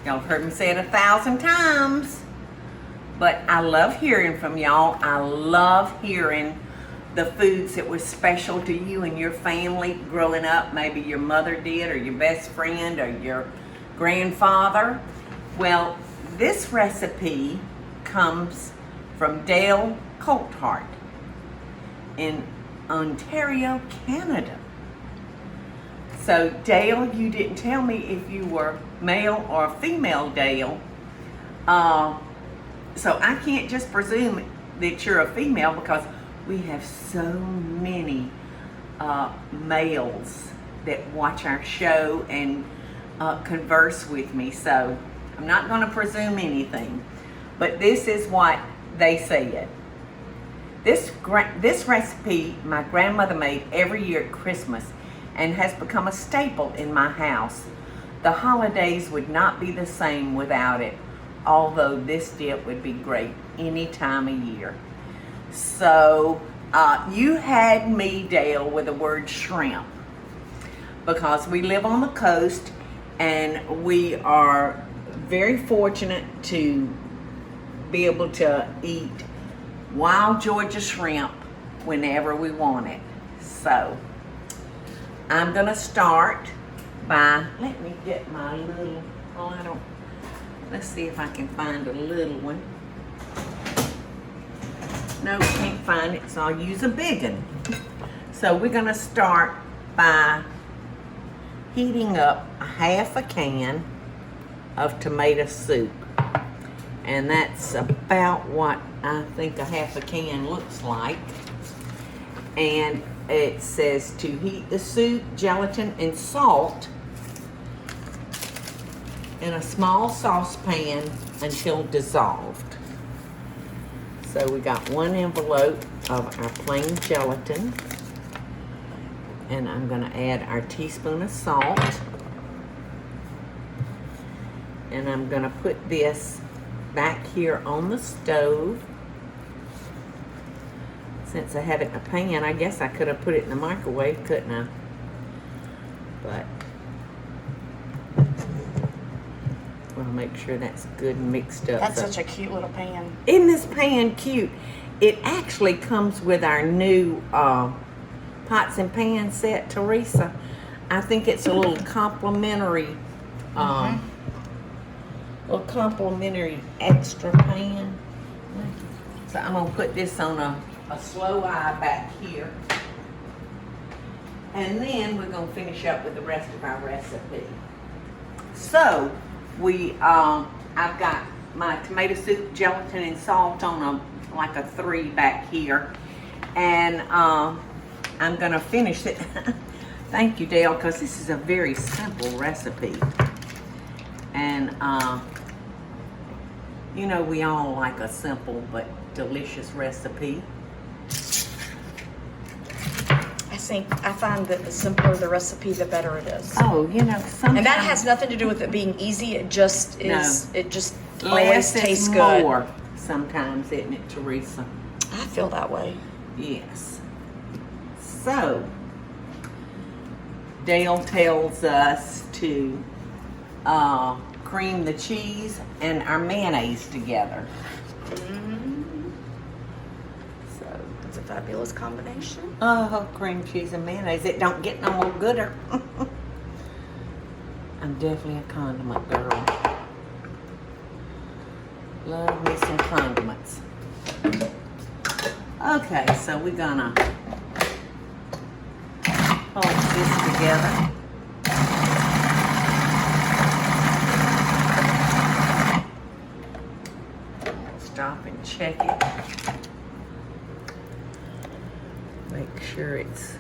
Y'all have heard me say it 1,000 times. But I love hearing from y'all. I love hearing the foods that were special to you and your family growing up. Maybe your mother did, or your best friend, or your grandfather. Well, this recipe comes from Dale Colthart in Ontario, Canada. So Dale, you didn't tell me if you were male or female, Dale. So I can't just presume that you're a female, because we have so many males that watch our show and converse with me. So I'm not going to presume anything. But this is what they said. This recipe my grandmother made every year at Christmas and has become a staple in my house. The holidays would not be the same without it, although this dip would be great any time of year. So you had me, Dale, with the word shrimp, because we live on the coast and we are very fortunate to be able to eat wild Georgia shrimp whenever we want it. So I'm gonna start by, let me get my little, let's see if I can find a little one. No, can't find it, so I'll use a big one. So we're gonna start by heating up a half a can of tomato soup. And that's about what I think a half a can looks like. And it says to heat the soup, gelatin, and salt in a small saucepan until dissolved. So we got one envelope of our plain gelatin, and I'm gonna add our teaspoon of salt, and I'm gonna put this back here on the stove. Since I have it in a pan, I guess I could have put it in the microwave, couldn't I? But we'll make sure that's good and mixed up. That's such a cute little pan. Isn't this pan cute? It actually comes with our new pots and pan set, Teresa. I think it's a little complimentary, little complimentary extra pan. So I'm gonna put this on a slow eye back here. And then we're gonna finish up with the rest of our recipe. So I've got my tomato soup, gelatin, and salt on like a 3 back here. And I'm gonna finish it. Thank you, Dale, because this is a very simple recipe. And you know, we all like a simple but delicious recipe. I find that the simpler the recipe, the better it is. Oh, you know, sometimes. And that has nothing to do with it being easy. It just is. No. It just always less tastes is good. More sometimes, isn't it, Teresa? I feel that way. Yes. So Dale tells us to cream the cheese and our mayonnaise together. It's a fabulous combination. Oh, cream cheese and mayonnaise. It don't get no more gooder. I'm definitely a condiment girl. Love me some condiments. Okay, so we're gonna hold this together. Stop and check it. Make sure it's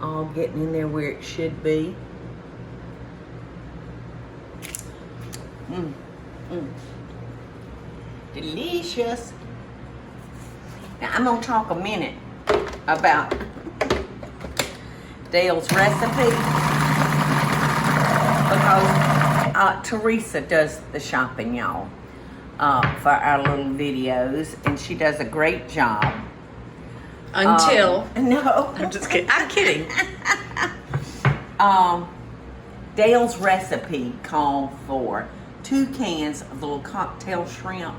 all getting in there where it should be. Delicious. Now I'm gonna talk a minute about Dale's recipe, because Teresa does the shopping, y'all, for our little videos, and she does a great job. Until no, I'm just kidding. I'm kidding. Dale's recipe called for 2 cans of little cocktail shrimp.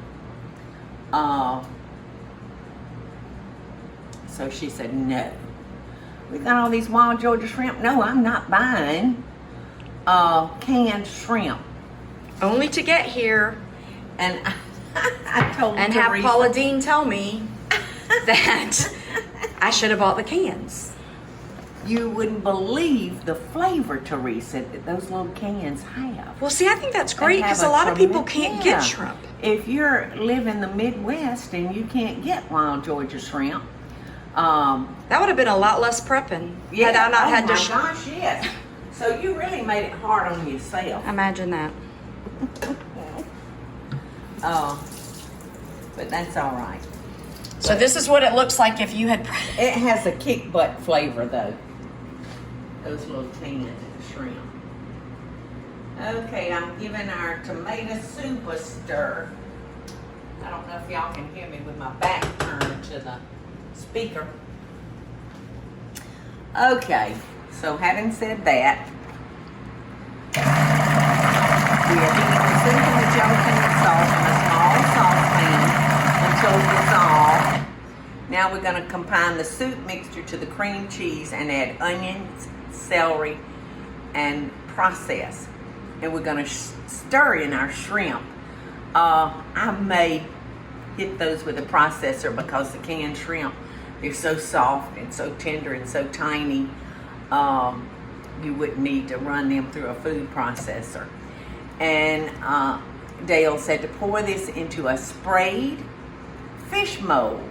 So she said, no. We got all these wild Georgia shrimp. No, I'm not buying canned shrimp. Only to get here And I told and Teresa, have Paula Deen tell me that I should have bought the cans. you wouldn't believe the flavor, Teresa, that those little cans have. Well, see, I think that's great They have because a lot of people tremendous- can't yeah. get shrimp. If you're live in the Midwest and you can't get wild Georgia shrimp, That would have been a lot less prepping had I not had to. Oh my gosh, yes. So you really made it hard on yourself. Imagine that. But that's all right. So this is what it looks like if you had. It has a kick butt flavor though. Those little cans of shrimp. Okay, I'm giving our tomato soup a stir. I don't know if y'all can hear me with my back turned to the speaker. Okay, so having said that, we are heating the soup in the gelatin sauce in a small saucepan until dissolved. Now we're going to combine the soup mixture to the cream cheese and add onions, celery, and process. And we're going to stir in our shrimp. I may hit those with a processor because the canned shrimp, they're so soft and so tender and so tiny, you wouldn't need to run them through a food processor. And Dale said to pour this into a sprayed fish mold.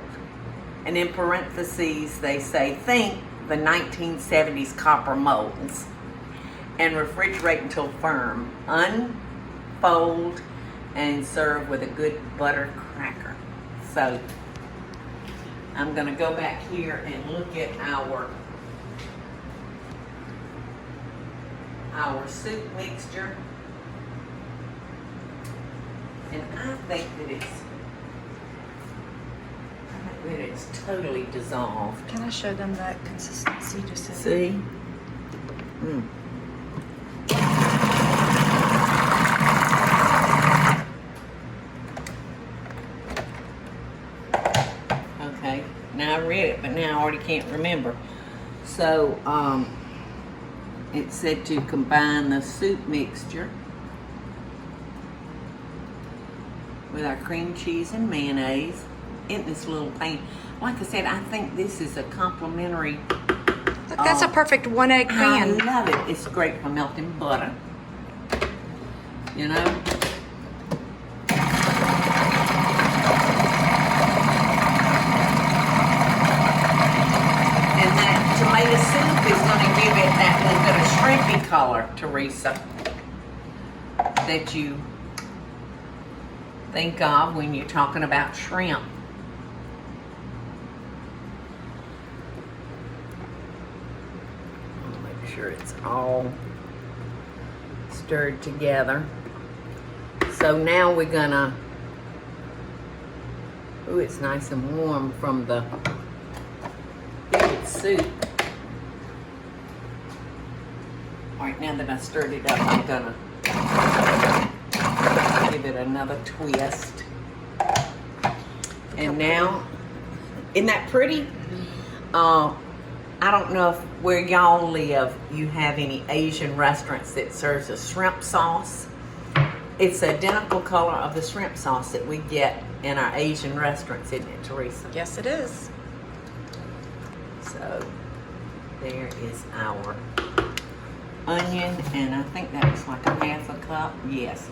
And in parentheses, they say, think the 1970s copper molds. And refrigerate until firm. Unfold and serve with a good butter cracker. So I'm going to go back here and look at our soup mixture. And I think that it's totally dissolved. Can I show them that consistency? Just so See? Okay, now I read it, but now I already can't remember. So, it said to combine the soup mixture with our cream cheese and mayonnaise in this little pan. Like I said, I think this is a complimentary. Look, that's a perfect 1 egg pan. I love it. It's great for melting butter. You know? And that tomato soup is going to give it that little bit of shrimpy color, Teresa, that you think of when you're talking about shrimp. Make sure it's all stirred together. So now we're gonna, ooh, it's nice and warm from the soup. All right, now that I stirred it up, I'm gonna give it another twist. And now, isn't that pretty? I don't know if where y'all live, you have any Asian restaurants that serves a shrimp sauce. It's the identical color of the shrimp sauce that we get in our Asian restaurants, isn't it, Teresa? Yes, it is. So, there is our onion, and I think that was like a half a cup, yes.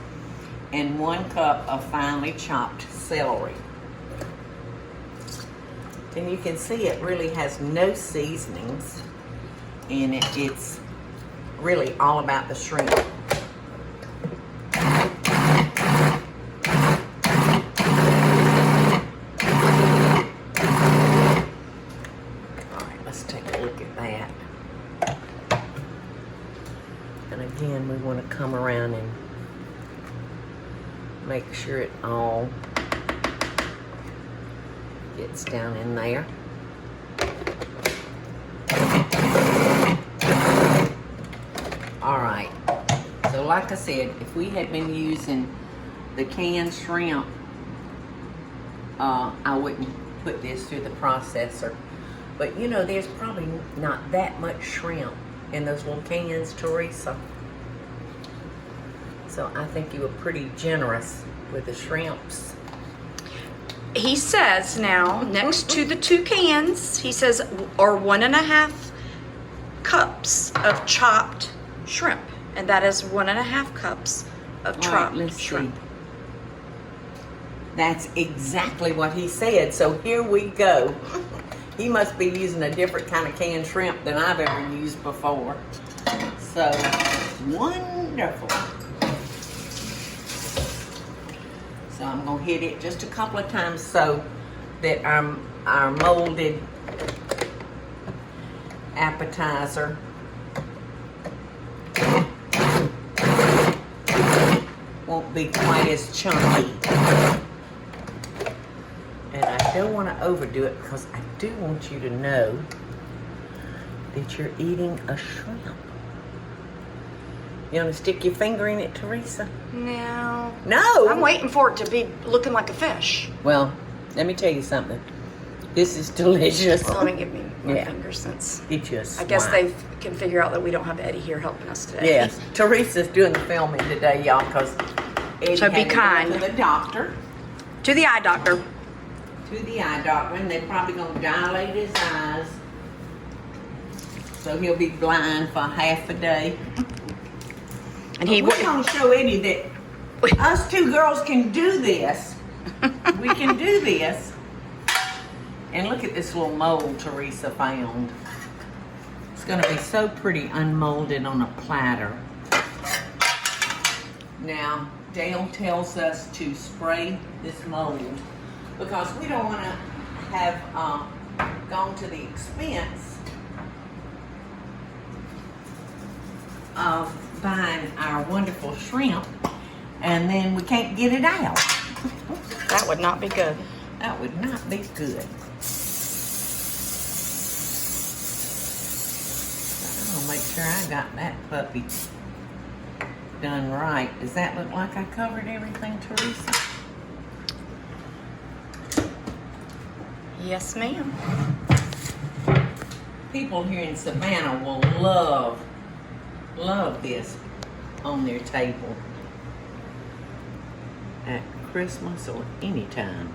And 1 cup of finely chopped celery. And you can see it really has no seasonings in it. It's really all about the shrimp. All right, let's take a look at that. And again, we want to come around and make sure it all gets down in there. All right. So like I said, if we had been using the canned shrimp, I wouldn't put this through the processor. But you know, there's probably not that much shrimp in those little cans, Teresa. So I think you were pretty generous with the shrimps. He says now, next to the 2 cans, he says, are 1.5 cups of chopped shrimp. And that is 1.5 cups of chopped shrimp. See. That's exactly what he said. So here we go. He must be using a different kind of canned shrimp than I've ever used before. So wonderful. So I'm gonna hit it just a couple of times so that our molded appetizer won't be quite as chunky. And I don't want to overdo it because I do want you to know that you're eating a shrimp. You want to stick your finger in it, Teresa? No. No! I'm waiting for it to be looking like a fish. Well, let me tell you something. This is delicious. Well, let me give me my finger since It just I guess they can figure out that we don't have Eddie here helping us today. Yes. Teresa's doing the filming today, y'all, because Eddie So be had to kind. go to the doctor. To the eye doctor. To the eye doctor, and they're probably going to dilate his eyes. So he'll be blind for half a day. And he we're going to show Eddie that us 2 girls can do this. We can do this. And look at this little mold Teresa found. It's going to be so pretty unmolded on a platter. Now, Dale tells us to spray this mold because we don't want to have gone to the expense of buying our wonderful shrimp and then we can't get it out. That would not be good. That would not be good. I'll make sure I got that puppy done right. Does that look like I covered everything, Teresa? Yes, ma'am. People here in Savannah will love this on their table at Christmas or any time.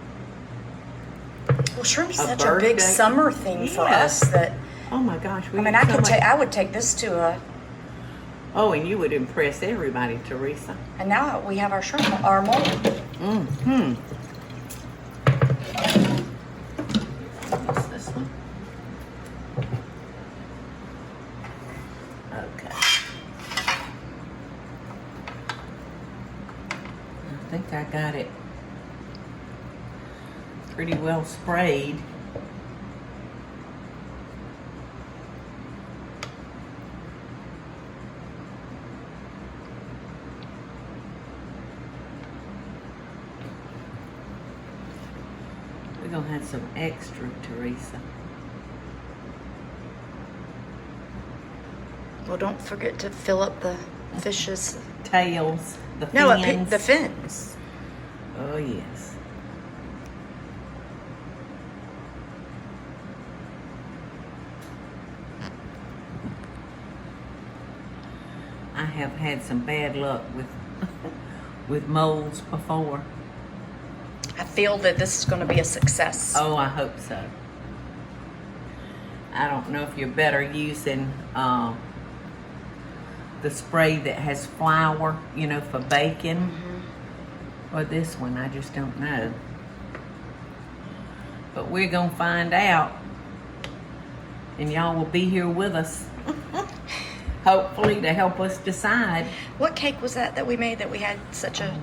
Well, shrimp's A such a big birthday. summer thing for us that Oh my gosh. I mean, I would take this to a. Oh, and you would impress everybody, Teresa. And now we have our shrimp, our mold. Mm-hmm. What's this one? Okay. I think I got it pretty well sprayed. We're gonna have some extra, Teresa. Well, don't forget to fill up the fish's Tails, the no, fins. the fins. Oh yes. I have had some bad luck with with molds before. I feel that this is going to be a success. Oh, I hope so. I don't know if you're better using the spray that has flour, you know, for baking, or this one. I just don't know. But we're going to find out, and y'all will be here with us, hopefully, to help us decide. What cake was that we made that we had such a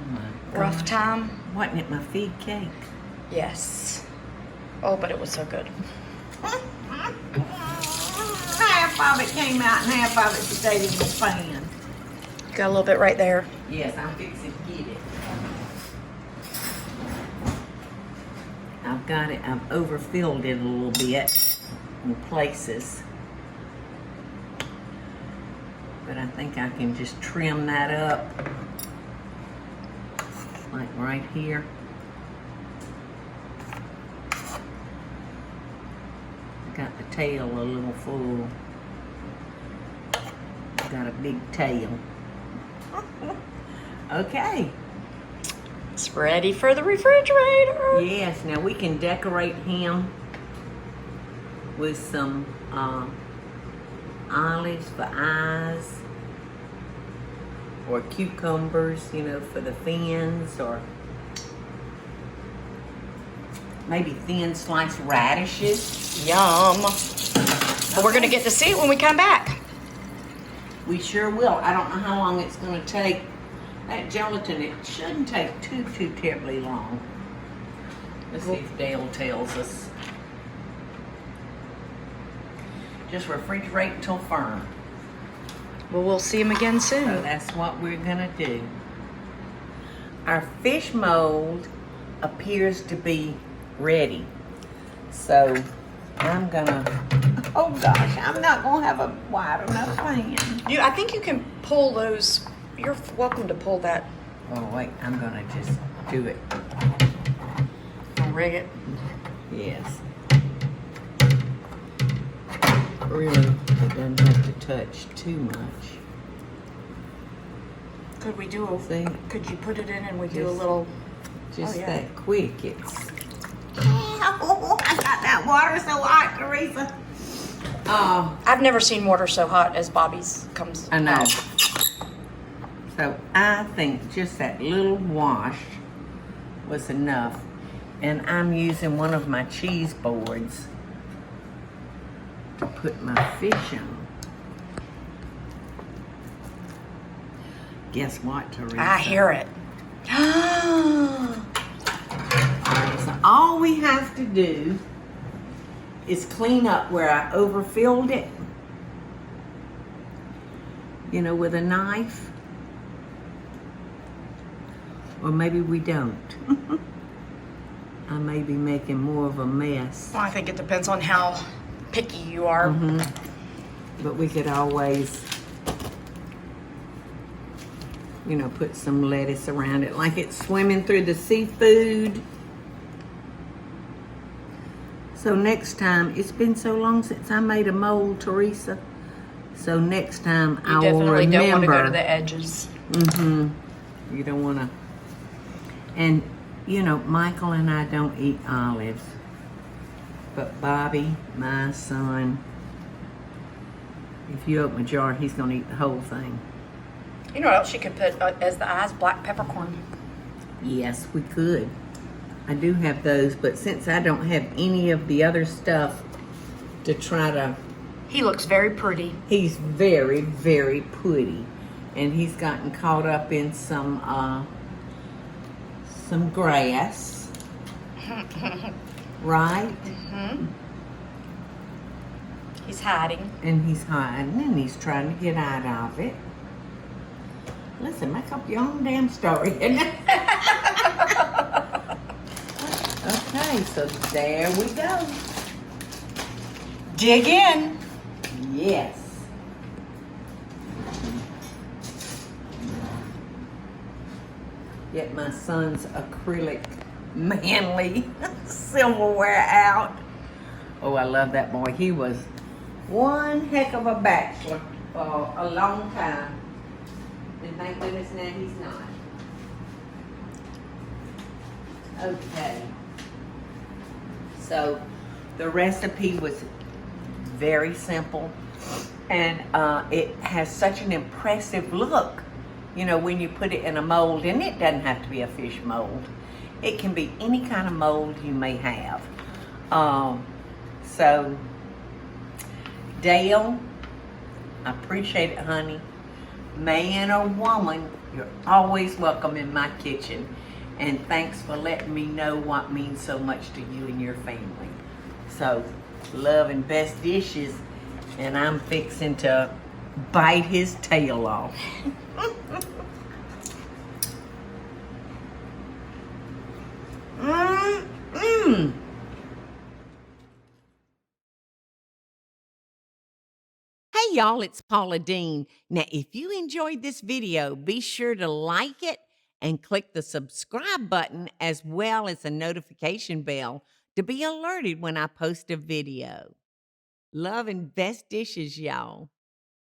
rough time? Wasn't it my feed cake? Yes. Oh, but it was so good. Half of it came out and half of it stayed in the pan. Got a little bit right there. Yes, I'm fixing to get it. I've got it, I've overfilled it a little bit in places. But I think I can just trim that up. Like right here. Got the tail a little full. Got a big tail. Okay. It's ready for the refrigerator. Yes, now we can decorate him with some olives for eyes, or cucumbers, you know, for the fins, or maybe thin sliced radishes. Yum. But we're gonna get to see it when we come back. We sure will. I don't know how long it's going to take. That gelatin, it shouldn't take too terribly long. Let's see if Dale tells us. Just refrigerate until firm. Well, we'll see him again soon. So that's what we're gonna do. Our fish mold appears to be ready. So I'm gonna, oh gosh, I'm not gonna have a wide enough pan. I think you can pull those. You're welcome to pull that. Oh wait, I'm gonna just do it. Rig it. Yes. Really, it doesn't have to touch too much. Could we do a? See? Could you put it in and we do a Just- little? Just Oh, yeah. that quick, it's... Oh, I got that water so hot, Teresa. I've never seen water so hot as Bobby's comes. I know. out. So I think just that little wash was enough. And I'm using one of my cheese boards to put my fish on. Guess what, Teresa? I hear it. Alright, so all we have to do is clean up where I overfilled it. You know, with a knife. Or maybe we don't. I may be making more of a mess. Well, I think it depends on how picky you are. But we could always, you know, put some lettuce around it like it's swimming through the seafood. So next time, it's been so long since I made a mold, Teresa. So next time I will Definitely remember. don't want to go to the edges. You don't want to. And, you know, Michael and I don't eat olives. But Bobby, my son, if you open a jar, he's going to eat the whole thing. You know what else you could put as the eyes? Black peppercorn. Yes, we could. I do have those, but since I don't have any of the other stuff to try to... He looks very pretty. He's very, very pretty. And he's gotten caught up in some grass. Right? He's hiding. And he's hiding and he's trying to get out of it. Listen, make up your own damn story. Okay, so there we go. Dig in. Yes. Get my son's acrylic manly silverware out. Oh, I love that boy. He was one heck of a bachelor for a long time. And thank goodness now he's not. Okay. So the recipe was very simple, and it has such an impressive look. You know, when you put it in a mold, and it doesn't have to be a fish mold. It can be any kind of mold you may have. So, Dale, I appreciate it, honey. Man or woman, you're always welcome in my kitchen. And thanks for letting me know what means so much to you and your family. So, love and best dishes. And I'm fixing to bite his tail off. Hey y'all, it's Paula Deen. Now, if you enjoyed this video, be sure to like it and click the subscribe button as well as the notification bell to be alerted when I post a video. Love and best dishes, y'all.